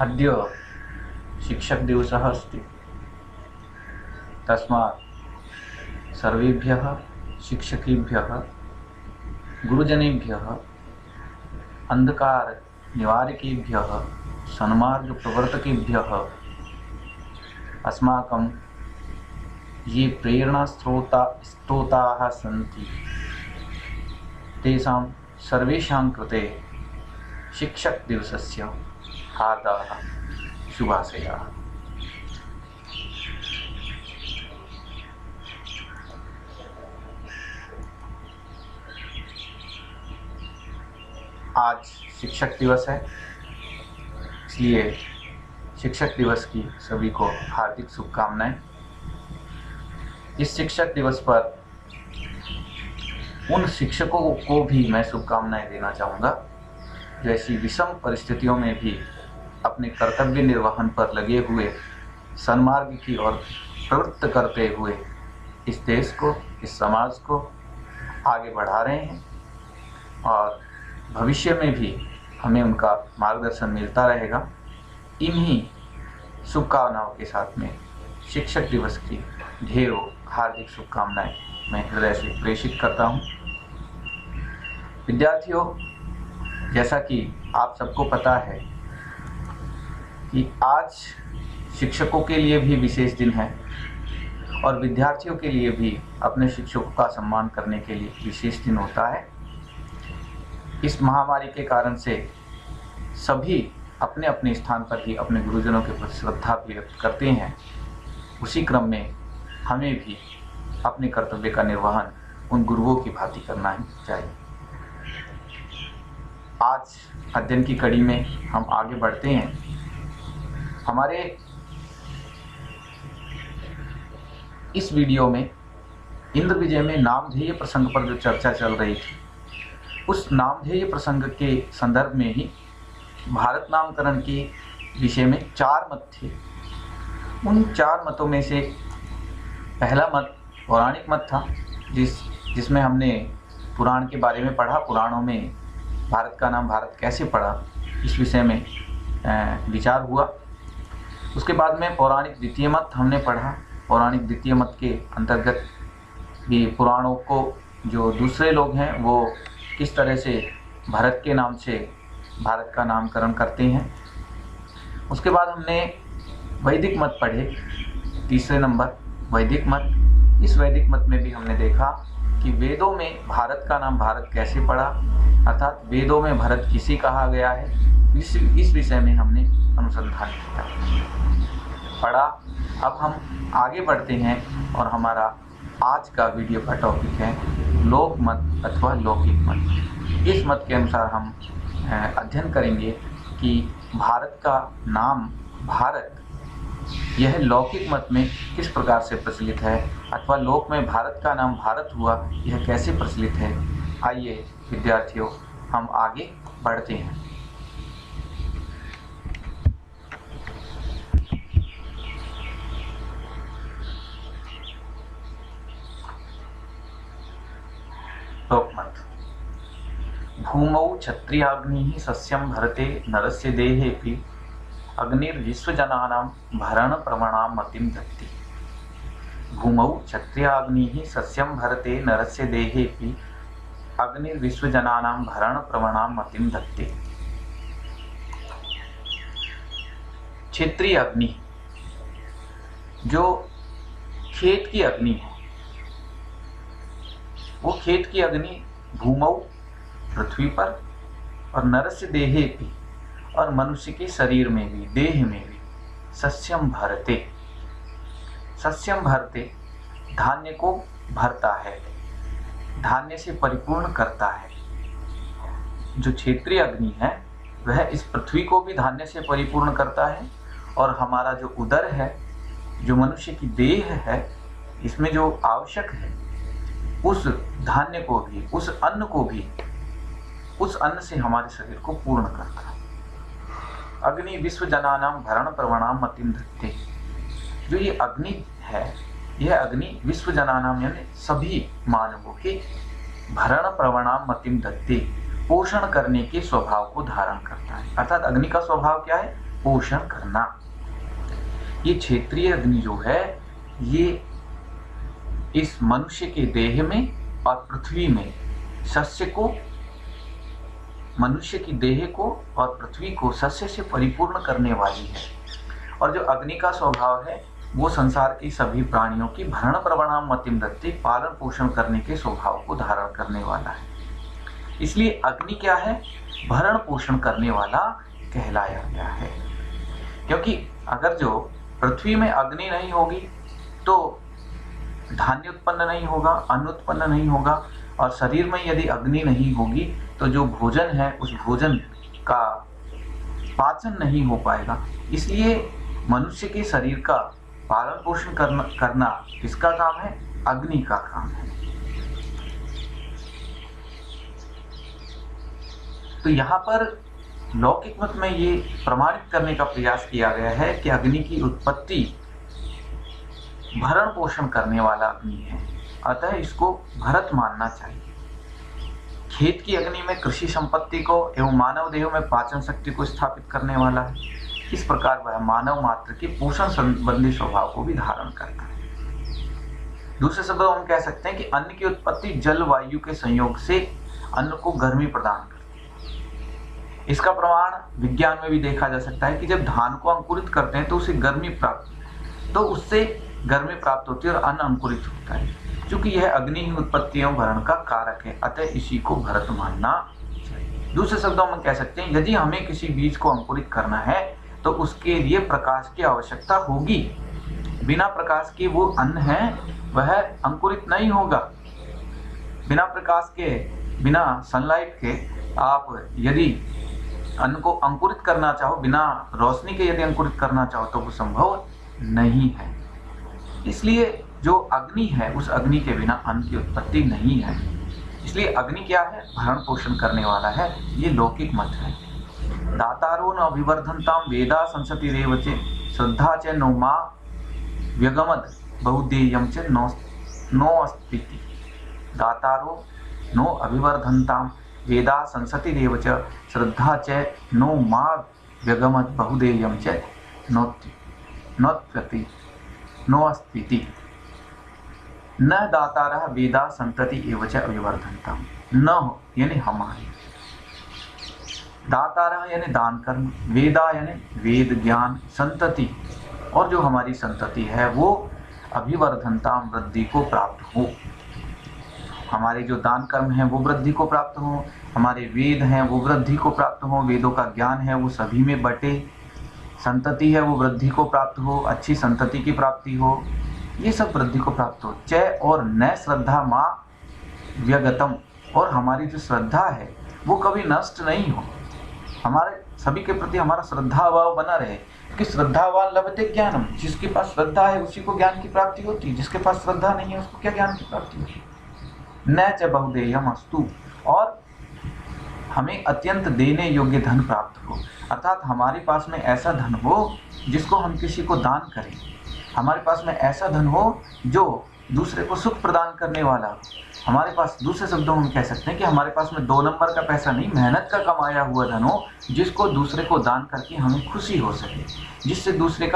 अद्य शिक्षकदिवसः अस्ति। तस्मात् सर्वेभ्यः शिक्षकेभ्यः गुरुजनेभ्यः अंधकारनिवारकेभ्यः सन्मार्गप्रवर्तकेभ्यः अस्माकं ये प्रेरणास्रोताः सन्ति तेषां सर्वेषां कृते शिक्षकदिवसस्य हार्दाः शुभाशयाः। आज शिक्षक दिवस है, इसलिए शिक्षक दिवस की सभी को हार्दिक शुभकामनाएं। इस शिक्षक दिवस पर उन शिक्षकों को भी मैं शुभकामनाएं देना चाहूँगा जो ऐसी विषम परिस्थितियों में भी अपने कर्तव्य निर्वहन पर लगे हुए सन्मार्ग की ओर प्रवृत्त करते हुए इस देश को, इस समाज को आगे बढ़ा रहे हैं और भविष्य में भी हमें उनका मार्गदर्शन मिलता रहेगा। इन्हीं शुभकामनाओं के साथ में शिक्षक दिवस की ढेरों हार्दिक शुभकामनाएं मैं हृदय से प्रेषित करता हूं। विद्यार्थियों, जैसा कि आप सबको पता है कि आज शिक्षकों के लिए भी विशेष दिन है और विद्यार्थियों के लिए भी अपने शिक्षकों का सम्मान करने के लिए विशेष दिन होता है। इस महामारी के कारण से सभी अपने अपने स्थान पर ही अपने गुरुजनों के प्रति श्रद्धा व्यक्त करते हैं। उसी क्रम में हमें भी अपने कर्तव्य का निर्वहन उन गुरुओं की भांति करना ही चाहिए। आज अध्ययन की कड़ी में हम आगे बढ़ते हैं। हमारे इस वीडियो में इंद्र विजय में नामधेय प्रसंग पर जो चर्चा चल रही थी, उस नामधेय प्रसंग के संदर्भ में ही भारत नामकरण के विषय में 4 मत थे। उन 4 मतों में से पहला मत पौराणिक मत था, जिसमें हमने पुराण के बारे में पढ़ा, पुराणों में भारत का नाम भारत कैसे पड़ा, इस विषय में विचार हुआ। उसके बाद में पौराणिक द्वितीय मत हमने पढ़ा। पौराणिक द्वितीय मत के अंतर्गत भी पुराणों को जो दूसरे लोग हैं वो किस तरह से भरत के नाम से भारत का नामकरण करते हैं। उसके बाद हमने वैदिक मत पढ़े, तीसरे नंबर वैदिक मत। इस वैदिक मत में भी हमने देखा कि वेदों में भारत का नाम भारत कैसे पड़ा, अर्थात वेदों में भरत किसे कहा गया है, इस विषय में हमने अनुसंधान किया, पढ़ा। अब हम आगे बढ़ते हैं और हमारा आज का वीडियो का टॉपिक है लोक मत अथवा लौकिक मत। इस मत के अनुसार हम अध्ययन करेंगे कि भारत का नाम भारत यह लौकिक मत में किस प्रकार से प्रचलित है अथवा लोक में भारत का नाम भारत हुआ यह कैसे प्रचलित है। आइए विद्यार्थियों, हम आगे बढ़ते हैं। लोकमत। भूमौ क्षत्रियाग्निः सस्यं भरते नरस्य देहेऽपि अग्निर्विश्वजनानां भरणप्रवणां मतिं दत्ति। भूमौ क्षत्रियाग्निः सस्यं भरते नरस्य देहेऽपि अग्निर्विश्वजनानां भरणप्रवणां मतिं दत्ति। क्षेत्रीय अग्नि जो खेत की अग्नि है, वो खेत की अग्नि भूमौ पृथ्वी पर और नरस्य देहे भी और मनुष्य के शरीर में भी, देह में भी सस्यम भरते, सस्यम भरते धान्य को भरता है, धान्य से परिपूर्ण करता है। जो क्षेत्रीय अग्नि है वह इस पृथ्वी को भी धान्य से परिपूर्ण करता है और हमारा जो उदर है, जो मनुष्य की देह है, इसमें जो आवश्यक है उस धान्य को भी, उस अन्न को भी, उस अन्न से हमारे शरीर को पूर्ण करता है। अग्नि विश्वजनानां भरण प्रवणाम मतिं दत्ते। जो ये अग्नि है, यह अग्नि विश्वजनानां यानी सभी मानवों के भरण प्रवणाम मतिं दत्ते, पोषण करने के स्वभाव को धारण करता है। अर्थात अग्नि का स्वभाव क्या है पोषण करना। ये क्षेत्रीय अग्नि जो है ये इस मनुष्य के देह में और पृथ्वी में सस्य को, मनुष्य की देह को और पृथ्वी को सस्य से परिपूर्ण करने वाली है। और जो अग्नि का स्वभाव है वो संसार के सभी प्राणियों की भरण प्रवणाम मतिम दत्ते, पालन पोषण करने के स्वभाव को धारण करने वाला है। इसलिए अग्नि क्या है? भरण पोषण करने वाला कहलाया गया है। क्योंकि अगर जो पृथ्वी में अग्नि नहीं होगी तो धान्य उत्पन्न नहीं होगा, अन्न उत्पन्न नहीं होगा, और शरीर में यदि अग्नि नहीं होगी तो जो भोजन है उस भोजन का पाचन नहीं हो पाएगा। इसलिए मनुष्य के शरीर का पालन पोषण करना किसका काम है? अग्नि का काम है। तो यहाँ पर लौकिक मत में ये प्रमाणित करने का प्रयास किया गया है कि अग्नि की उत्पत्ति भरण पोषण करने वाला अग्नि है, अतः इसको भरत मानना चाहिए। खेत की अग्नि में कृषि संपत्ति को एवं मानव देह में पाचन शक्ति को स्थापित करने वाला है। इस प्रकार वह मानव मात्र के पोषण संबंधी स्वभाव को भी धारण करता है। दूसरे शब्दों में हम कह सकते हैं कि अन्न की उत्पत्ति जल वायु के संयोग से अन्न को गर्मी प्रदान करती है। इसका प्रमाण विज्ञान में भी देखा जा सकता है कि जब धान को अंकुरित करते हैं तो उससे गर्मी प्राप्त होती है और अन्न अंकुरित होता है। क्योंकि यह अग्नि ही उत्पत्ति एवं भरण का कारक है, अतः इसी को भरत मानना चाहिए। दूसरे शब्दों में कह सकते हैं यदि हमें किसी बीज को अंकुरित करना है तो उसके लिए प्रकाश की आवश्यकता होगी। बिना प्रकाश के वो अन्न है वह अंकुरित नहीं होगा। बिना प्रकाश के, बिना सनलाइट के आप यदि अन्न को अंकुरित करना चाहो, बिना रोशनी के यदि अंकुरित करना चाहो तो वो संभव नहीं है। इसलिए जो अग्नि है उस अग्नि के बिना अन्न की उत्पत्ति नहीं है। इसलिए अग्नि क्या है? भरण पोषण करने वाला है। ये लौकिक मत है। दातारो न अभिवर्धनताम वेदा संसति रेवचे श्रद्धा च नो मा व्यगमद बहुदेयम च नो अस्तिति। दातारो नो अभिवर्धनताम वेदा संसति रेवच श्रद्धा च नो मा व्यगमद बहुदेयम च नोत्पत्ति नो अस्तिति। न दातारः वेदा संतति एवं च अभिवर्धनताम। न यानी हमारे, दातारः यानी दान कर्म, वेदा यानी वेद ज्ञान, संतति और जो हमारी संतति है वो अभिवर्धनताम वृद्धि को प्राप्त हो। हमारे जो दान कर्म है वो वृद्धि को प्राप्त हो, हमारे वेद हैं वो वृद्धि को प्राप्त हो, वेदों का ज्ञान है वो सभी में बटे, संतति है वो वृद्धि को प्राप्त हो, अच्छी संतति की प्राप्ति हो, ये सब वृद्धि को प्राप्त हो। चय और न श्रद्धा माँ व्यगतम, और हमारी जो श्रद्धा है वो कभी नष्ट नहीं हो। हमारे सभी के प्रति हमारा श्रद्धा भाव बना रहे कि श्रद्धावान लभते ज्ञानम। जिसके पास श्रद्धा है उसी को ज्ञान की प्राप्ति होती है, जिसके पास श्रद्धा नहीं है उसको क्या ज्ञान की प्राप्ति होती है? न च बहुदेयम अस्तु, और हमें अत्यंत देने योग्य धन प्राप्त हो, अर्थात हमारे पास में ऐसा धन हो जिसको हम किसी को दान करें। हमारे पास में ऐसा धन हो जो दूसरे को सुख प्रदान करने वाला हो। हमारे पास, दूसरे शब्दों में हम कह सकते हैं कि हमारे पास में 2 नंबर का पैसा नहीं, मेहनत का कमाया हुआ धन हो जिसको दूसरे को दान करके हमें खुशी हो सके, जिससे दूसरे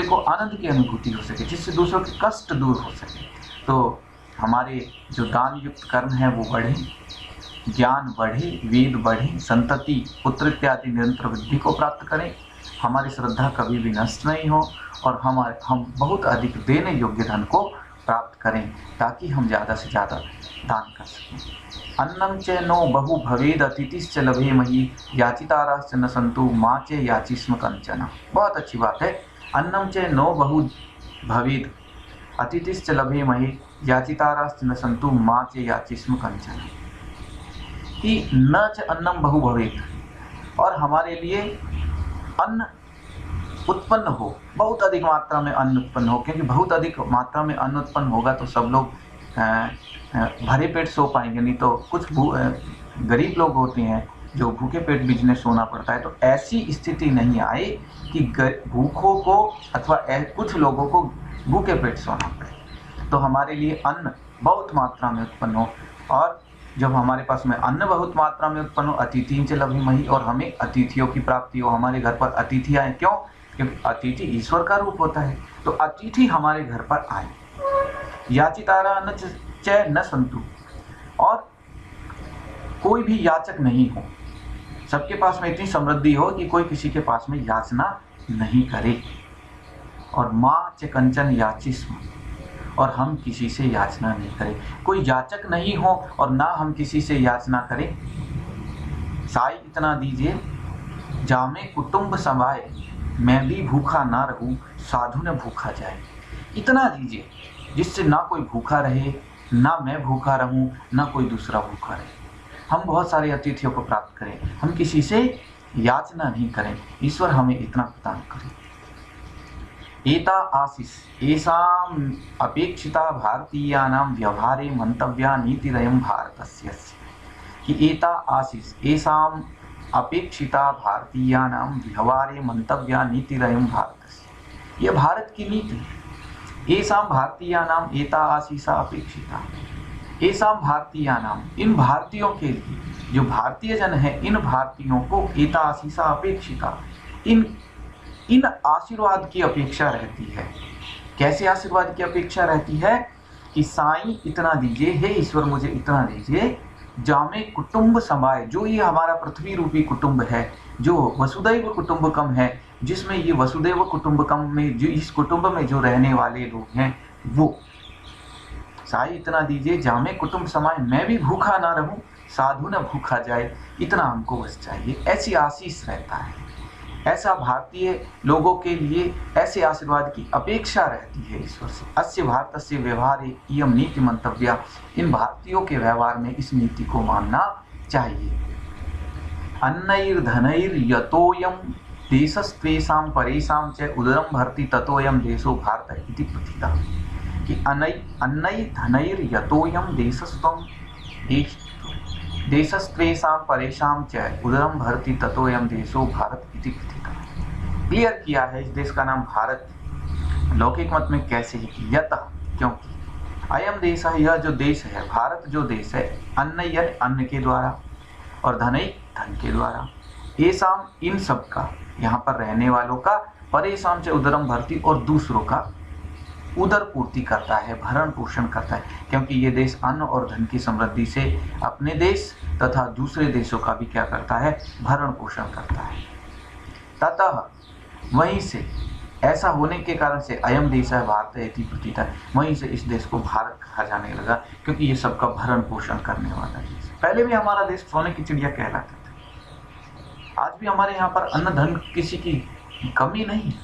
को आनंद की अनुभूति हो सके, जिससे दूसरों के कष्ट दूर हो सके। तो हमारे जो दान युक्त कर्म है वो बढ़े, ज्ञान बढ़े, वेद बढ़े, संतति पुत्र इत्यादि निरंतर वृद्धि को प्राप्त करें, हमारी श्रद्धा कभी भी नष्ट नहीं हो और हम बहुत अधिक देने योग्य धन को प्राप्त करें ताकि हम ज़्यादा से ज़्यादा दान कर सकें। अन्नम च नो बहु भवेद अतिथिश्च लभेमहि याचिताराश्च न सन्तु माँ च याचिस्म कंचन। बहुत अच्छी बात है। अन्नम च नो बहु भवेद अतिथिश्च लभेमहि याचिताराश्च न सन्तु माँ च याचिस्म कंचन। कि न च अन्नम बहु भवेद, और हमारे लिए अन्न उत्पन्न हो, बहुत अधिक मात्रा में अन्न उत्पन्न हो, क्योंकि बहुत अधिक मात्रा में अन्न उत्पन्न होगा तो सब लोग भरे पेट सो पाएंगे, नहीं तो कुछ गरीब लोग होते हैं जो भूखे पेट बिजनेस सोना पड़ता है। तो ऐसी स्थिति नहीं आए कि भूखों को अथवा कुछ लोगों को भूखे पेट सोना पड़े। तो हमारे लिए अन्न बहुत मात्रा में उत्पन्न हो, और जब हमारे पास में अन्न बहुत मात्रा में उत्पन्न हो, अतिथि च लभेमहि, और हमें अतिथियों की प्राप्ति हो, हमारे घर पर अतिथि आए। क्यों? क्योंकि अतिथि ईश्वर का रूप होता है। तो अतिथि हमारे घर पर आए। याचितारा न च न संतु, और कोई भी याचक नहीं हो, सबके पास में इतनी समृद्धि हो कि कोई किसी के पास में याचना नहीं करे। और माँ च कंचन याचिस्म, और हम किसी से याचना नहीं करें। कोई याचक नहीं हो और ना हम किसी से याचना करें। साई इतना दीजिए जामे कुटुंब समाए, मैं भी भूखा ना रहूं, साधु न भूखा जाए। इतना दीजिए जिससे ना कोई भूखा रहे, ना मैं भूखा रहूं, ना कोई दूसरा भूखा रहे। हम बहुत सारे अतिथियों को प्राप्त करें, हम किसी से याचना नहीं करें। ईश्वर हमें इतना प्रदान करे। एता आशीष एषाम् अपेक्षिता भारतीयानां व्यवहारे मंतव्या नीतिरयं भारतस्य, कि एता आशीष एषाम् अपेक्षिता भारतीयानां व्यवहारे मंतव्या नीतिरयं भारतस्य, यह भारत की नीति है। एषां भारतीयानां एता आशीषा अपेक्षिता, एषां भारतीयानां, इन भारतीयों के लिए, जो भारतीय जन है, इन भारतीयों को एता आशीषा अपेक्षिता, इन आशीर्वाद की अपेक्षा रहती है। कैसे आशीर्वाद की अपेक्षा रहती है? कि साईं इतना दीजिए, हे ईश्वर मुझे इतना दीजिए, जामे कुटुंब समाए, जो ये हमारा पृथ्वी रूपी कुटुंब है, जो वसुदैव कुटुंबकम है, जिसमें ये वसुदैव कुटुंबकम में जो इस कुटुंब में जो रहने वाले लोग हैं, वो साईं इतना दीजिए जामे कुटुंब समाए, मैं भी भूखा ना रहूं, साधु न भूखा जाए, इतना हमको बस चाहिए। ऐसी आशीष रहता है, ऐसा भारतीय लोगों के लिए ऐसे आशीर्वाद की अपेक्षा रहती है ईश्वर से। अस्य भारतस्य व्यवहारे इयं नीति मंतव्या, इन भारतीयों के व्यवहार में इस नीति को मानना चाहिए। अन्नैर्धनैर् यतोयं देशस्त्वेषां परेषां च उदरं भरति ततोयं देशो भारत इति प्रथितः, कि अन्नै धनैर् यतोयं देशस्त्वेषां परेषां च उदरं भरति ततोयं देशो भारत इति प्रथितः। क्लियर किया है इस देश का नाम भारत लौकिक मत में कैसे है कि यतः, क्योंकि अयम देश है, यह जो देश है, भारत जो देश है, अन्नयन अन्न के द्वारा, और धनई धन के द्वारा, एसाम इन सब का, यहाँ पर रहने वालों का, परेशान से उदरम भरती, और दूसरों का उदर पूर्ति करता है, भरण पोषण करता है। क्योंकि ये देश अन्न और धन की समृद्धि से अपने देश तथा दूसरे देशों का भी क्या करता है? भरण पोषण करता है। ततः वहीं से, ऐसा होने के कारण से अयम देश है भारत इति प्रतीत है, वहीं से इस देश को भारत कहा जाने लगा, क्योंकि ये सबका भरण पोषण करने वाला देश। पहले भी हमारा देश सोने की चिड़िया कहलाता था। आज भी हमारे यहाँ पर अन्न धन किसी की कमी नहीं है।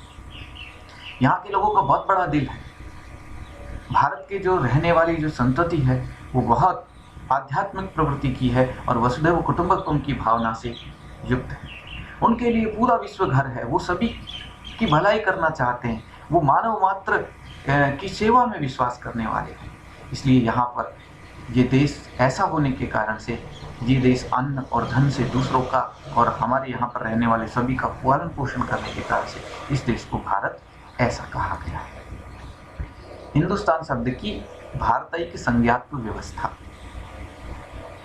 यहाँ के लोगों का बहुत बड़ा दिल है। भारत के जो रहने वाली जो संतति है, वो बहुत आध्यात्मिक प्रवृत्ति की है और वसुधैव कुटुंबकम की भावना से युक्त है। उनके लिए पूरा विश्व घर है, वो सभी की भलाई करना चाहते हैं, वो मानव मात्र की सेवा में विश्वास करने वाले हैं। इसलिए यहाँ पर ये देश ऐसा होने के कारण से, ये देश अन्न और धन से दूसरों का और हमारे यहाँ पर रहने वाले सभी का पालन पोषण करने के कारण से इस देश को भारत ऐसा कहा गया है। हिंदुस्तान शब्द की भारतीय संज्ञात्व व्यवस्था।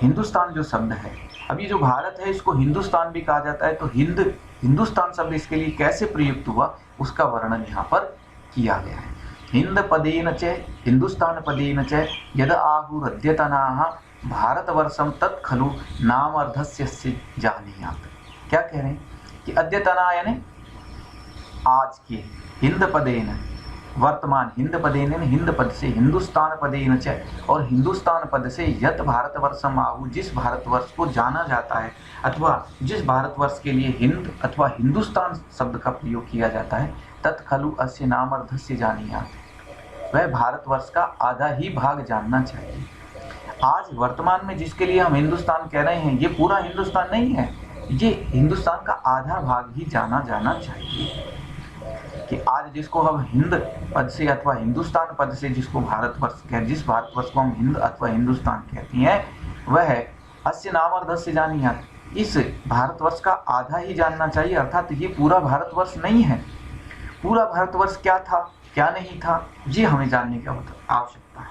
हिंदुस्तान जो शब्द है, अभी जो भारत है इसको हिंदुस्तान भी कहा जाता है, तो हिंदुस्तान शब्द इसके लिए कैसे प्रयुक्त हुआ उसका वर्णन यहाँ पर किया गया है। हिंद पदेन च हिंदुस्तान पदेन च यद आहुरद्यतनाः भारतवर्षम तत् खलु नामर्धस्य जानीयात्। क्या कह रहे हैं कि अद्यतना यानी आज के, हिंद पदेन वर्तमान, हिंद पदेन हिंद पद से, हिंदुस्तान पदेन च और हिंदुस्तान पद से, यत भारतवर्षम आहु जिस भारतवर्ष को जाना जाता है, अथवा जिस भारतवर्ष के लिए हिंद अथवा हिंदुस्तान शब्द का प्रयोग किया जाता है, तत् खलु अस्य नामर्धस्य जानीयात्, वह भारतवर्ष का आधा ही भाग जानना चाहिए। आज वर्तमान में जिसके लिए हम हिंदुस्तान कह रहे हैं, ये पूरा हिंदुस्तान नहीं है, ये हिंदुस्तान का आधा भाग ही जाना जाना चाहिए। कि आज जिसको हम हिंद पद से अथवा हिंदुस्तान पद से जिसको भारतवर्ष कह, जिस भारतवर्ष को हम हिंद अथवा हिंदुस्तान कहती हैं, वह अस्य नामर्धस्य जानीयात्, इस भारतवर्ष का आधा ही जानना चाहिए। अर्थात ये पूरा भारतवर्ष नहीं है। पूरा भारतवर्ष क्या था क्या नहीं था, ये हमें जानने की आवश्यकता है।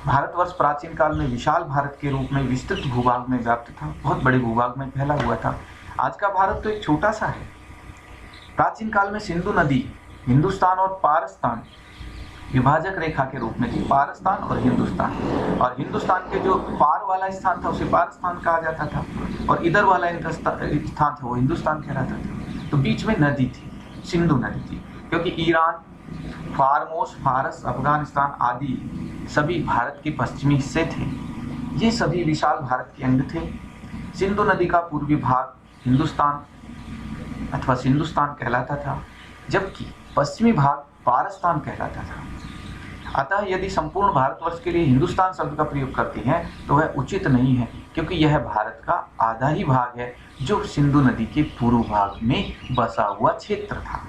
भारतवर्ष प्राचीन काल में विशाल भारत के रूप में विस्तृत भूभाग में व्याप्त था, बहुत बड़े भूभाग में फैला हुआ था। आज का भारत तो एक छोटा सा है। प्राचीन काल में सिंधु नदी हिंदुस्तान और पारस्तान विभाजक रेखा के रूप में थी, पारस्तान और हिंदुस्तान के जो पार वाला स्थान था उसे पारस्तान कहा जाता था और इधर वाला स्थान था वो हिंदुस्तान कहलाता था। तो बीच में नदी थी, सिंधु नदी थी, क्योंकि ईरान, फारमोस, फारस, अफगानिस्तान आदि सभी भारत के पश्चिमी हिस्से थे। ये सभी विशाल भारत के अंग थे। सिंधु नदी का पूर्वी भाग हिंदुस्तान अथवा सिंधुस्तान कहलाता था, जबकि पश्चिमी भाग पारस्तान कहलाता था। अतः यदि संपूर्ण भारतवर्ष के लिए हिंदुस्तान शब्द का प्रयोग करते हैं तो वह उचित नहीं है, क्योंकि यह भारत का आधा ही भाग है जो सिंधु नदी के पूर्व भाग में बसा हुआ क्षेत्र था।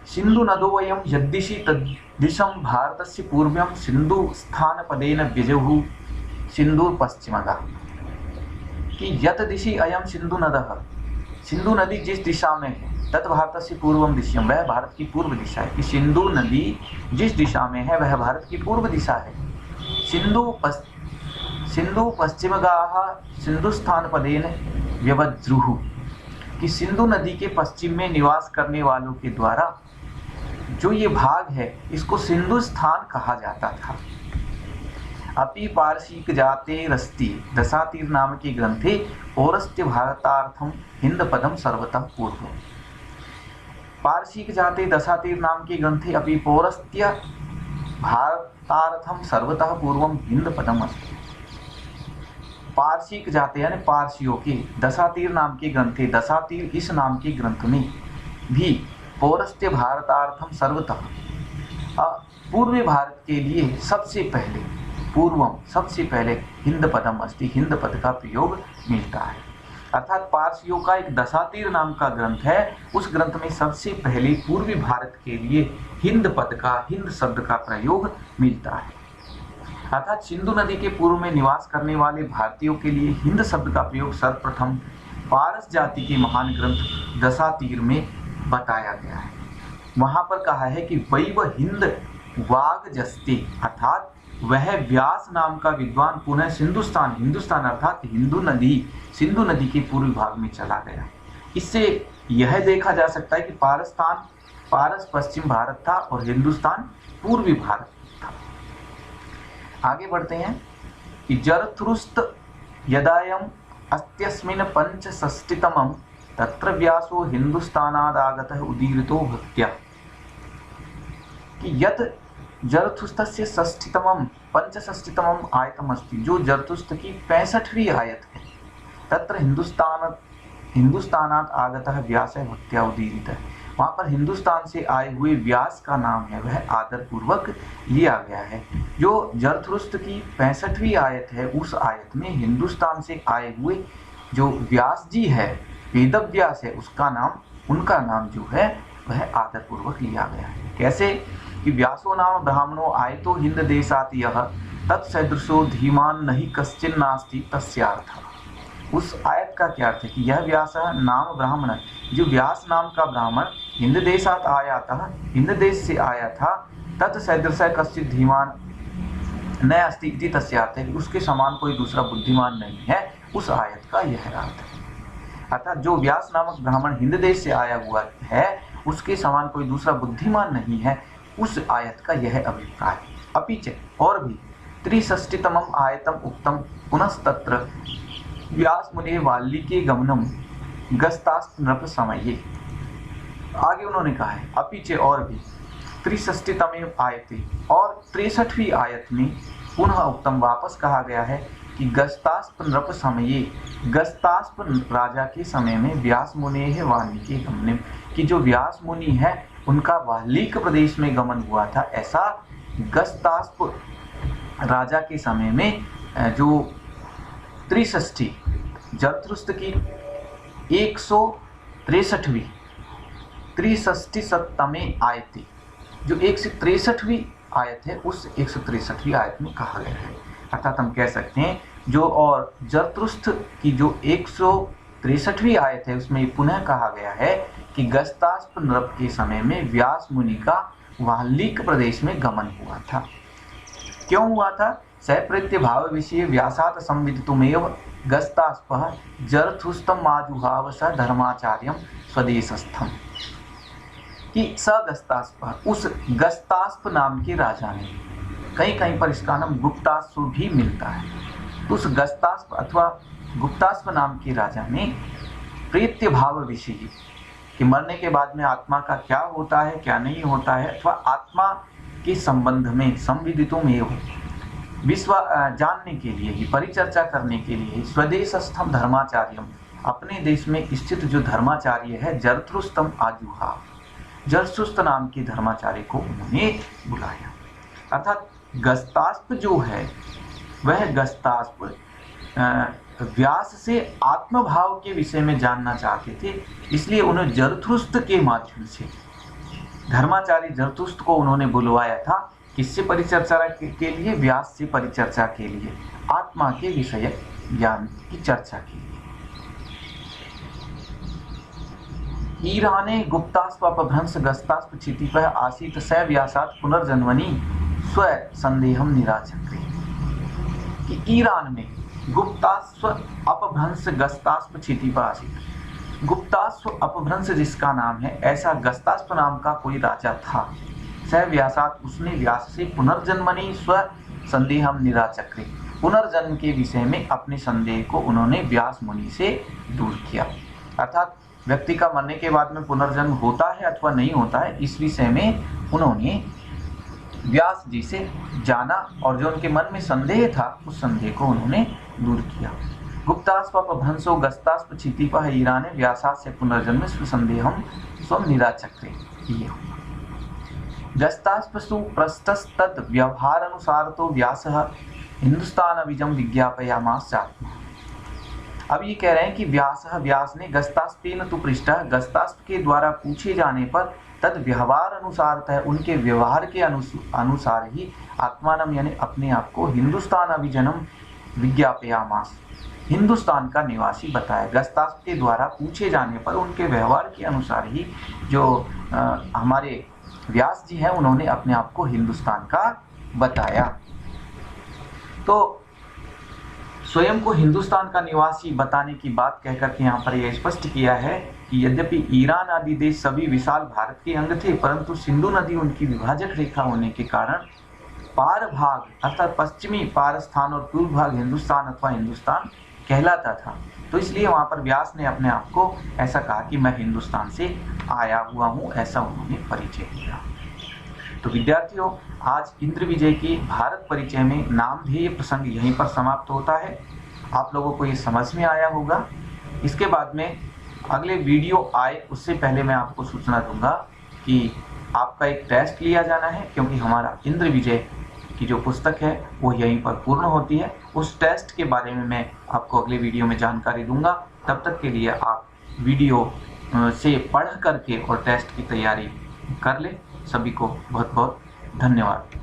सिंधु नदोऽयं यद्दिशि तद्दिशं भारतस्य पूर्व्यं सिन्धुस्थानपदेन व्यजहुः सिन्धुर्पश्चिमगा। कि यत दिशि अयम सिंधु नदः, सिंधु नदी जिस दिशा में है, तत् भारतस्य पूर्वम दिश्यम, वह भारत की पूर्व दिशा है। कि सिंधु नदी जिस दिशा में है वह भारत की पूर्व दिशा है। सिंधु पश्चिमगाः सिंधुस्थान पदेन व्यवज्रुः। कि सिंधु नदी के पश्चिम में निवास करने वालों के द्वारा जो ये भाग है इसको सिंधुस्थान कहा जाता था। अपि पारसीक जाते रस्ति दशातीर नाम के ग्रंथे पौरस्त्य भारतार्थम हिंद पदम सर्वतः पूर्व। पारसीक जाते दशातीर नाम के ग्रंथे अपि पौरस्त्य भारतार्थम सर्वतः पूर्वम हिंद पदम अस्ति। पारसीक जाते यानी पारसियों के दशातीर नाम के ग्रंथे, दशातीर इस नाम के ग्रंथ में भी पौरस्त्य भारतार्थम सर्वतः पूर्वी भारत के लिए सबसे पहले पूर्वम सबसे पहले हिंद पदम अस्ति, हिंद पद का प्रयोग मिलता है। अर्थात पारसियों का एक दशातीर नाम का ग्रंथ है, उस ग्रंथ में सबसे पहले पूर्वी भारत के लिए हिंद पद का, हिंद शब्द का प्रयोग मिलता है। अर्थात सिंधु नदी के पूर्व में निवास करने वाले भारतीयों के लिए हिंद शब्द का प्रयोग सर्वप्रथम पारस जाति के महान ग्रंथ दशातीर में बताया गया है। वहां पर कहा है कि वैव हिंद वागजस्ते, अर्थात वह व्यास नाम का विद्वान पुनः हिंदुस्तान अर्थात सिंधु नदी के पूर्वी भाग में चला गया। इससे यह देखा जा सकता है कि पारस पश्चिम भारत था और हिंदुस्तान पूर्वी भारत था। आगे बढ़ते हैं कि जरथुस्त्र यदायम अस्त्यस्मिन् पंचषष्टितमं तत्र व्यासो हिंदुस्तानादागतः उदीरितो भक्त्या। कि यत जरथुस्तस्य षष्ठितमं पंचषष्टितमं आयतमस्ति, जो जरथुस्त की 65वीं आयत है, तत्र हिंदुस्तानात् आगतः व्यासः भक्त्या उदीरितः। वहाँ पर हिंदुस्तान से आए हुए व्यास का नाम है वह आदर पूर्वक लिया गया है। जो जरथुस्त की 65वीं आयत है, उस आयत में हिंदुस्तान से आए हुए जो व्यास जी है, वेदव्यास है, उनका नाम जो है वह आदर पूर्वक लिया गया है। कैसे कि व्यासो नाम ब्राह्मणो आयतो हिंद देशात् यः तत्सदृशो धीमान नहीं कश्चिन नास्ति तस्यार्थ। उस आयत का क्या अर्थ है कि यह व्यास नाम ब्राह्मण, जो व्यास नाम का ब्राह्मण हिंद देशात् आया था, हिंद देश से आया था, तत्सदृश कश्चित धीमान न अस्ति इति तस्यार्थ है कि उसके समान कोई दूसरा बुद्धिमान नहीं है। उस आयत का यह अर्थ है। अर्थात जो व्यास नामक ब्राह्मण हिंद देश से आया हुआ है उसके समान कोई दूसरा बुद्धिमान नहीं है, उस आयत का यह अभिप्राय। अपिच और भी त्रिषष्टितमं आयतम उक्तम पुनस्तत्र व्यास मुने वाल्मीकि गमनम गस्तास्त नृप समये। आगे उन्होंने कहा है अपिच और भी त्रिषष्टितमे आयते और 63वीं आयत में पुनः उत्तम वापस कहा गया है कि गस्तास्प नृप समये, गस्तास्प राजा के समय में व्यास मुने है वाल्मीकि गमनम, कि जो व्यास मुनि है उनका वाल्मीकि प्रदेश में गमन हुआ था। ऐसा गस्तास्प राजा के समय में जो त्रिषष्ठी जरथुस्त्र की 163वीं त्रिषष्टिशतमे आयत, जो 163वीं आयत है, उस 163वीं आयत में कहा गया है। अर्थात हम कह सकते हैं जो और जरथुस्त्र की जो 163वीं आयत है उसमें पुनः कहा गया है कि गस्तास्प नृप के समय में व्यास मुनि का वाल्लीक प्रदेश में गमन हुआ था। क्यों हुआ था? सप्रत्य भाव विषय व्यासात संविदितुमेव गस्तास्पः जरथुस्तम आजुहाव स धर्माचार्यम स्वदेशस्थम। कि स गस्तास्प, उस गस्तास्प नाम के राजा ने, कहीं कहीं पर इसका नाम गुप्तास्प भी मिलता है। उस गस्तास्प अथवा गुप्तास्प नाम के राजा ने प्रेत्य भाव विषय कि मरने के बाद में आत्मा का क्या होता है क्या नहीं होता है, अथवा आत्मा के संबंध में संविदितुमेव विश्व जानने के लिए ही, परिचर्चा करने के लिए ही स्वदेशस्थम धर्माचार्यम, अपने देश में स्थित जो धर्माचार्य है जरथुस्तम आजुहा, जरथुस्त नाम के धर्माचार्य को उन्होंने बुलाया। अर्थात गस्तास्प जो है वह गस्तास्प व्यास से आत्मभाव के विषय में जानना चाहते थे, इसलिए उन्हें जरथुस्त के माध्यम से धर्माचार्य जरथुस्त को उन्होंने बुलवाया था। किससे परिचर्चा के लिए? व्यास से परिचर्चा के लिए, आत्मा के विषय ज्ञान की चर्चा के लिए। ईराने गुप्तास्प अपभ्रंश गस्तास्प क्षितिपः आसीत स व्यासात् पुनर्जन्मनि स्व संदेहम निराचक्रे। कि ईरान में गुप्तास्व अपभ्रंश गस्तास्प क्षितिपः आसीत, गुप्तास्व अपभ्रंश जिसका नाम है, ऐसा गस्तास्प नाम का कोई राजा था। स व्यासात्, उसने व्यास से पुनर्जन्मनि स्व संदेहम निराचक्रे, पुनर्जन्म के विषय में अपने संदेह को उन्होंने व्यास मुनि से दूर किया। अर्थात व्यक्ति का मरने के बाद में पुनर्जन्म होता है अथवा नहीं होता है, इस विषय में उन्होंने व्यास जी से जाना और जो उनके मन में संदेह था उस संदेह को उन्होंने दूर किया। गुप्तास्प अपभ्रंशो गस्तास्प क्षितिपः ईराने व्यासास्य पुनर्जन्म स्वसंदेहम स्वम निराचक्रे। ये गस्तास्पसु प्रस्तस्तद व्यवहारानुसारतो व्यासः हिंदुस्तानबीजं विज्ञापयामास आत्मा। अब ये कह रहे हैं कि व्यास ने गस्तास्पेन तु पृष्ठः, गस्तास्प के द्वारा पूछे जाने पर तद व्यवहार अनुसार है, उनके व्यवहार के अनुसार ही आत्मानम यानी अपने आप को हिंदुस्तान अभिजनम विज्ञापयामास, हिंदुस्तान का निवासी बताया। गस्तास्प के द्वारा पूछे जाने पर उनके व्यवहार के अनुसार ही जो हमारे व्यास जी हैं उन्होंने अपने आप को हिंदुस्तान का बताया। तो स्वयं को हिंदुस्तान का निवासी बताने की बात कहकर के यहाँ पर यह स्पष्ट किया है कि यद्यपि ईरान आदि देश सभी विशाल भारत के अंग थे, परंतु सिंधु नदी उनकी विभाजक रेखा होने के कारण पार भाग अर्थात पश्चिमी पारस्थान और पूर्व भाग हिंदुस्तान अथवा हिंदुस्तान कहलाता था। तो इसलिए वहाँ पर व्यास ने अपने आप को ऐसा कहा कि मैं हिंदुस्तान से आया हुआ हूँ, ऐसा उन्होंने परिचय दिया। तो विद्यार्थियों, आज इंद्र विजय की भारत परिचय में नामधेय प्रसंग यहीं पर समाप्त होता है। आप लोगों को ये समझ में आया होगा। इसके बाद में अगले वीडियो आए उससे पहले मैं आपको सूचना दूंगा कि आपका एक टेस्ट लिया जाना है, क्योंकि हमारा इंद्र विजय की जो पुस्तक है वो यहीं पर पूर्ण होती है। उस टेस्ट के बारे में मैं आपको अगले वीडियो में जानकारी दूंगा। तब तक के लिए आप वीडियो से पढ़ करके और टेस्ट की तैयारी कर लें। सभी को बहुत बहुत धन्यवाद।